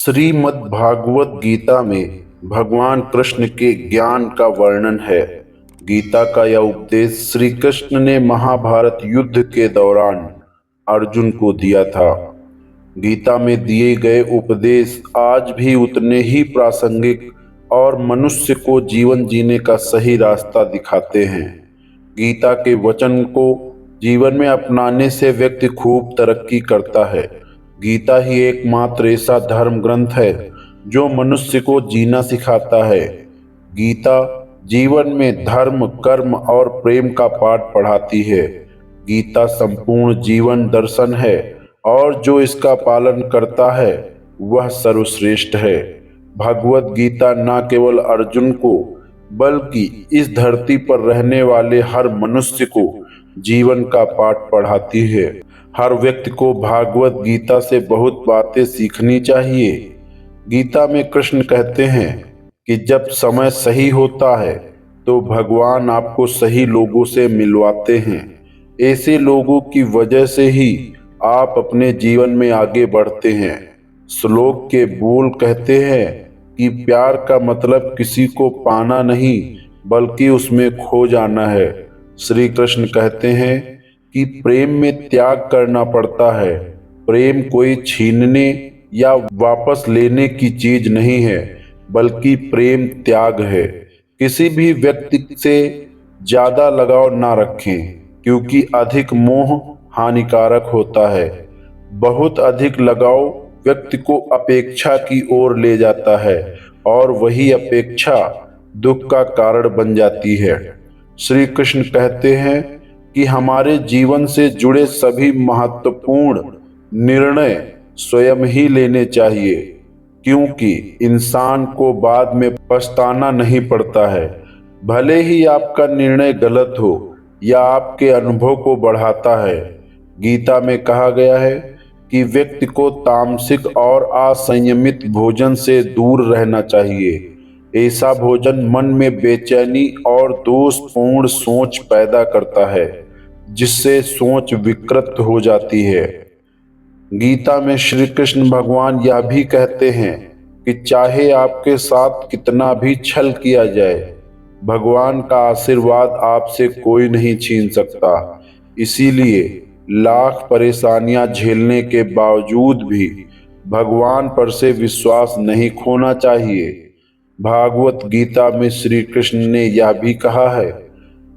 श्रीमद् भागवत गीता में भगवान कृष्ण के ज्ञान का वर्णन है। गीता का यह उपदेश श्री कृष्ण ने महाभारत युद्ध के दौरान अर्जुन को दिया था। गीता में दिए गए उपदेश आज भी उतने ही प्रासंगिक और मनुष्य को जीवन जीने का सही रास्ता दिखाते हैं। गीता के वचन को जीवन में अपनाने से व्यक्ति खूब तरक्की करता है। गीता ही एकमात्र ऐसा धर्म ग्रंथ है जो मनुष्य को जीना सिखाता है। गीता जीवन में धर्म, कर्म और प्रेम का पाठ पढ़ाती है। गीता संपूर्ण जीवन दर्शन है और जो इसका पालन करता है वह सर्वश्रेष्ठ है। भगवत गीता न केवल अर्जुन को बल्कि इस धरती पर रहने वाले हर मनुष्य को जीवन का पाठ पढ़ाती है। हर व्यक्ति को भागवत गीता से बहुत बातें सीखनी चाहिए। गीता में कृष्ण कहते हैं कि जब समय सही होता है तो भगवान आपको सही लोगों से मिलवाते हैं। ऐसे लोगों की वजह से ही आप अपने जीवन में आगे बढ़ते हैं। श्लोक के बोल कहते हैं कि प्यार का मतलब किसी को पाना नहीं बल्कि उसमें खो जाना है। श्री कृष्ण कहते हैं कि प्रेम में त्याग करना पड़ता है। प्रेम कोई छीनने या वापस लेने की चीज नहीं है बल्कि प्रेम त्याग है। किसी भी व्यक्ति से ज्यादा लगाव ना रखें क्योंकि अधिक मोह हानिकारक होता है। बहुत अधिक लगाव व्यक्ति को अपेक्षा की ओर ले जाता है और वही अपेक्षा दुख का कारण बन जाती है। श्री कृष्ण कहते हैं कि हमारे जीवन से जुड़े सभी महत्वपूर्ण निर्णय स्वयं ही लेने चाहिए क्योंकि इंसान को बाद में पछताना नहीं पड़ता है। भले ही आपका निर्णय गलत हो या आपके अनुभव को बढ़ाता है। गीता में कहा गया है कि व्यक्ति को तामसिक और असंयमित भोजन से दूर रहना चाहिए। ऐसा भोजन मन में बेचैनी और दोषपूर्ण सोच पैदा करता है जिससे सोच विकृत हो जाती है। गीता में श्री कृष्ण भगवान यह भी कहते हैं कि चाहे आपके साथ कितना भी छल किया जाए, भगवान का आशीर्वाद आपसे कोई नहीं छीन सकता। इसीलिए लाख परेशानियां झेलने के बावजूद भी भगवान पर से विश्वास नहीं खोना चाहिए। भागवत गीता में श्री कृष्ण ने यह भी कहा है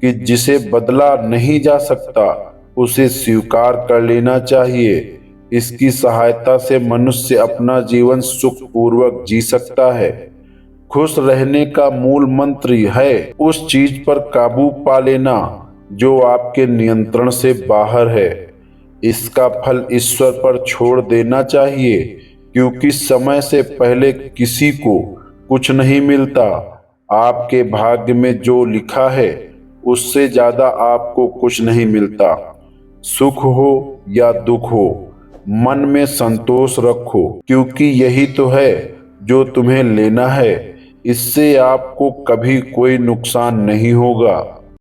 कि जिसे बदला नहीं जा सकता उसे स्वीकार कर लेना चाहिए। इसकी सहायता से मनुष्य अपना जीवन सुखपूर्वक जी सकता है। खुश रहने का मूल मंत्र है उस चीज पर काबू पा लेना जो आपके नियंत्रण से बाहर है। इसका फल ईश्वर पर छोड़ देना चाहिए क्योंकि समय से पहले किसी को कुछ नहीं मिलता। आपके भाग्य में जो लिखा है उससे ज्यादा आपको कुछ नहीं मिलता। सुख हो या दुख हो, मन में संतोष रखो क्योंकि यही तो है जो तुम्हें लेना है। इससे आपको कभी कोई नुकसान नहीं होगा।